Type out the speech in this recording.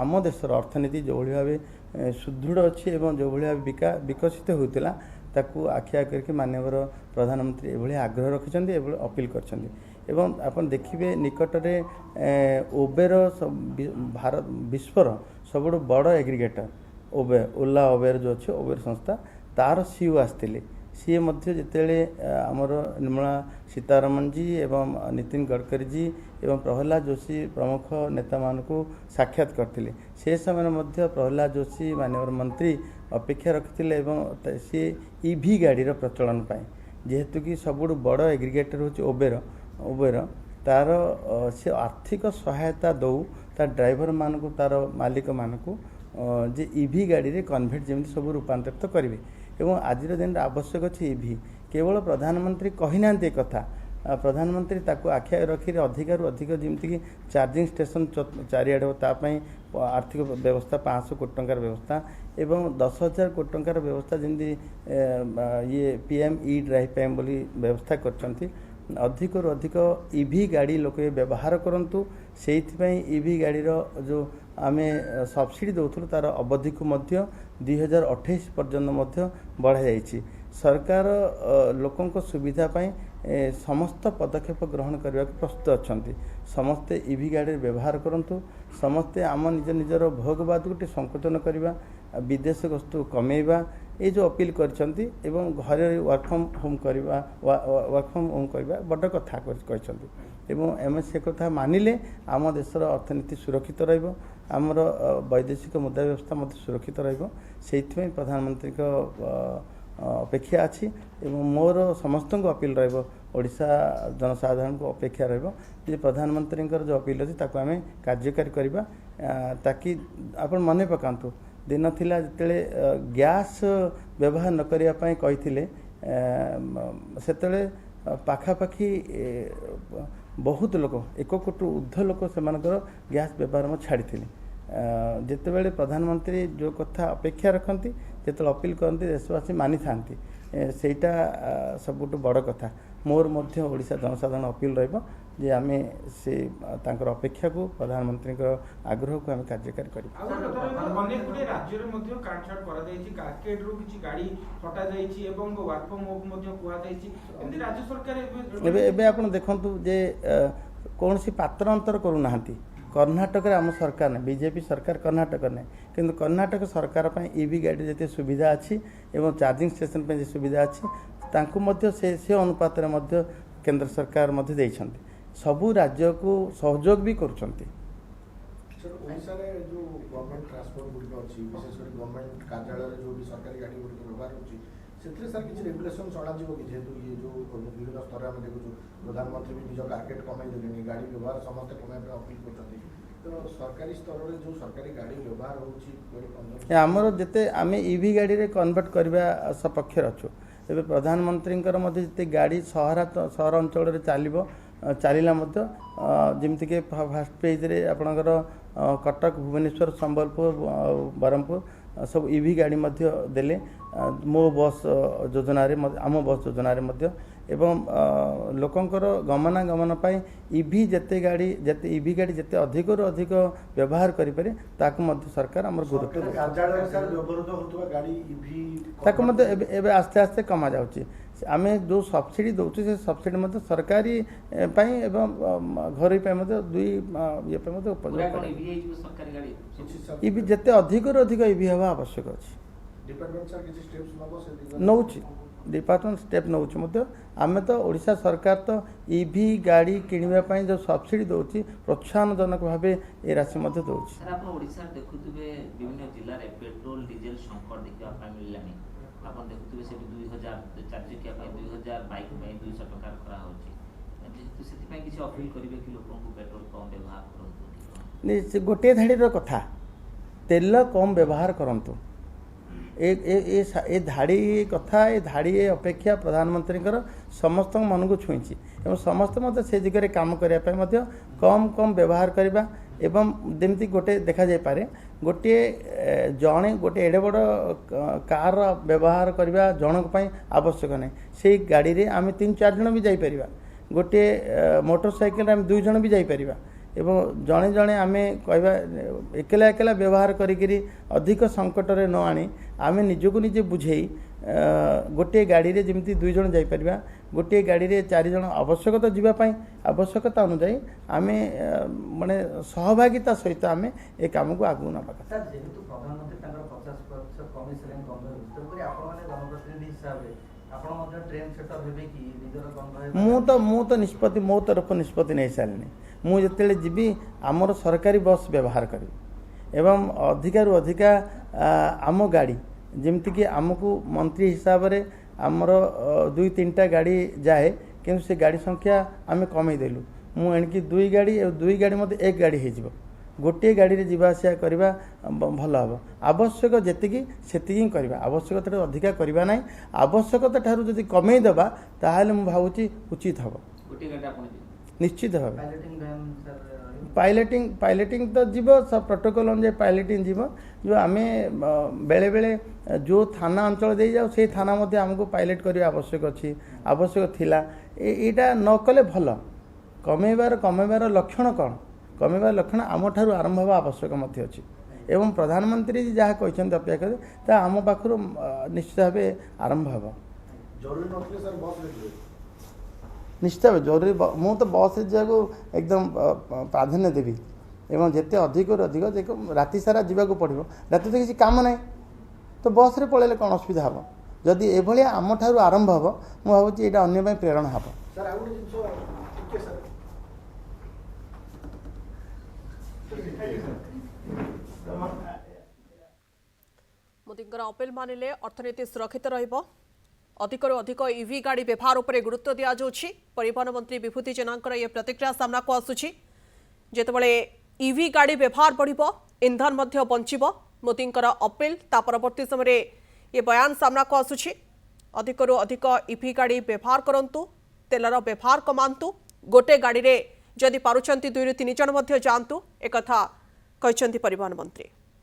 आम देशर अर्थनीति जो भाव सुदृढ़ अच्छी जो भाव विकसित होता ताकू आखिया करके माननीय प्रधानमंत्री एभली आग्रह रखिंट अपील कर देखिए निकटरे उबेर भारत विश्वर सबुठ बड़ एग्रीगेटर ओला उबेर जो अच्छे उबेर संस्था तार सीईओ आसते सी जिते आमर निर्मला सीतारमण जी एवं नितिन गडकरी जी एवं प्रहलाद जोशी प्रमुख नेता मानू साक्षात करते से समय प्रहलाद जोशी माननीय मंत्री अपेक्षा रखते सी ईवी गाड़ी प्रचलन पाए जेहेतु कि सबुठ बड़ एग्रीगेटर हूँ उबेर तार से आर्थिक सहायता दौ तार ड्राइवर मानू तार मालिक मानू जे ईवी गाड़ी रे कन्वर्ट जमी सब रूपांतरित करेंगे एवं आज दिन आवश्यक अच्छे ईवी केवल प्रधानमंत्री कही ना कथा प्रधानमंत्री ताकू आखिया रखी अधिक अधिक जमीक चार्जिंग स्टेशन चारिआडे तापाई आर्थिक व्यवस्था 500 कोटी टंकार व्यवस्था एवं 10,000 कोटी टंकार व्यवस्था जमी ये पीएम ई ड्राइव बोली व्यवस्था करछंती अधिक अधिक ईवी गाड़ी लोक व्यवहार करंतु से ईवी गाड़ी जो आम सब्सिडी दौलू तार अवधि को 2028 पर्यंत बढ़ाई सरकार लोकों सुविधा पाई समस्त पदक्षेप ग्रहण करने को प्रस्तुत अच्छा समस्ते ईवी गाड़ी व्यवहार करूँ समस्ते आम निज निजर भोगवाद को संकोचन करवा विदेश गस्तु कमेवा ये जो अपील करछंती एवं घरे वर्क फ्रॉम होम करवा बड़ कथा एवं एम से कथा मानिले आम देशर अर्थनीति सुरक्षित रहिबो आमर वैदेशिक मुद्रा व्यवस्था सुरक्षित रहिबो सेइथिमे प्रधानमंत्री को अपेक्षा अच्छी एवं मोर समस्त को अपील ओडिशा जनसाधारण को अपेक्षा रही प्रधानमंत्री जो अपील अच्छी ताको आम कार्यकारी करवा ताकि आपण मन पकातु दिन थिला जिते गैस व्यवहार न करने कही से पाखापाखि बहुत लोक 1 कोटी ऊर्ध्व लोक से गैस व्यवहार छाड़ी जितेबाला प्रधानमंत्री जो कथा अपेक्षा रखती जो अपील करती देशवासी मानि था सेटा सबुठ बड़ कथा मोर मध्य ओडिशा जनसाधारण अपील जे आम से तांकर अपेक्षा को प्रधानमंत्री आग्रह को आम कार्यकारी कर देखु जे कौन सी पात्र अंतर करूना कर्नाटक आम सरकार ने बीजेपी सरकार कर्नाटक ने किंतु कर्नाटक सरकार ईवी गाड़ी जिते सुविधा अच्छी एवं चार्जिंग स्टेशन पे सुविधा अच्छी तांकु मध्य से अनुपात केंद्र सरकार सबू राज्य को सहयोग भी करुछंती प्रधानमंत्री भी निज टार्गेट कमाई देले गाड़ी व्यवहार समस्त कमाई अपील करछंती तो सरकारी स्तर रे जो सरकारी गाड़ी व्यवहार होउची हमर जते आमे ईवी गाड़ी रे कन्वर्ट करबा सपक्ष रछु एबे प्रधानमंत्री जिते गाड़ी सहर अंचल रे चलला जमीक फास्ट पेज रे आपणकर कटक भुवनेश्वर संबलपुर बरहमपुर सब ईवी गाड़ी देले मो बस योजना आम बस योजना एवं लोकंकर गमनागमन पाई ईवी जिते गाड़ी जिते ईवी गाड़ी जिते अधिक अधिक व्यवहार करें ताकू सरकार आम गुरुत्व आस्ते आस्ते कमा जाउची आम जो सब्सिडी दौचु से सब्सिडी सरकारी घर दुई ये ईवी जिते अधिक अधिक ईवी हवा आवश्यक अच्छी नौ डिपार्टमेंट स्टेप नौ आम तो ओडिशा सरकार तो ईवी गाड़ी किणवाई जो सब्सिडी दौर प्रोत्साहन जनक भाव ये राशि दौर पेट्रोल डीजेल संकट देखा मिलला आपन देखुथिबे से 2000 चार चकिया 2000 बाइक में 200 टका करा होची जेतु सेति पय किछि अपील करिवे कि लोकन को पेट्रोल कम व्यवहार करंतु नि से गोटे धाड़ी रो कथा तेल कम व्यवहार करंतु ए धाड़ी कथा ए धाड़ी अपेक्षा प्रधानमंत्री समस्त मन को छुईची एवं समस्त से दिगरे काम करने कम कम व्यवहार करवा एवं जमी गोटे देखा जाय पारे गोटे जड़े गोटे एडे बड़ कार व्यवहार करवा जनक आवश्यक नहीं से गाड़ी रे आम 3-4 जन भी जापर गोटे मोटरसाइकेल आम 2 जन भी जापर एवं जड़े जड़े आम कहवा एकला एकला व्यवहार करी अधिक संकट में न आनी आम निजक निजे बुझे गोटे गाड़ी रे जमी 2 जन जापर गोटे गाड़ी रे 4 जन आवश्यकता जावाई आवश्यकता अनुजाई आम माने सहभागिता सहित आम ए काम को आगू ना मु तो निष्पत्ति मो तरफ निष्पत्ति नहीं सारे मुझे जीवी आमर सरकारी बस व्यवहार करी एवं अधिकार अधिका आम गाड़ी जमीक आमको मंत्री हिसाब से आमर 2-3टा गाड़ी जाए कि से गाड़ी संख्या आम कमेदेलु मुझे 2 गाड़ी और 2 गाड़ी मत 1 गाड़ी हो गोटे गाड़ी रे जीवा आसिया करवा भल हम आवश्यक जी से करवा आवश्यकता अधिका करवा ना आवश्यकता ठारू जदि कमे देबा ताहले मु भावुची उचित हम निश्चित भाव पायलटिंग तो जीव सब प्रोटोकॉल अनुसार पायलटिंग जीव जो आम बेले बेले जो थाना अंचल दे जाओ से थाना मध्य आमको पायलट करने आवश्यक अच्छी आवश्यक थिला एटा न कले भल कमेबार लक्षण कौन कमेबार लक्षण आम ठारू आरंभ हवा आवश्यक मध्य अच्छी एवं प्रधानमंत्री जी जहाँ कहते अपेक्षा करे आम पाखर निश्चित भाव आरंभ हवा निश्चित भाव जरूरी मु तो बस जाको एकदम प्राधान्य देवी एवं जिते अधिक अधिक राति सारा जावाक पड़ो राति तो किसी काम ना तो बस रे पड़े कौन असुविधा हम जदि एभली आम ठारू आरंभ हम मु भावुँ यहाँ अन्य प्रेरणा हम मोदींकर अपील मानिले अर्थनीति सुरक्षित रहिबो अधिक अधिक ईवी गाड़ी व्यवहार उपरे गुरुत्व दिया जाउछि परिवहन मंत्री विभूति जेनांकर ये प्रतिक्रिया सामना को आसुछि जेतेबेले ईवी गाड़ी व्यवहार बढ़िबो इंधन मध्य बंचिबो मोदींकर अपील ता परवर्ती समय ये बयान सामना को आसुछि अधिक अधिक ईवी गाड़ी व्यवहार करंतु तेलर व्यवहार कमांतु गोटे गाड़ी रे जदि पारुचंती 2-3 जन मध्य जांतु एकथा कहचंती परिवहन मंत्री।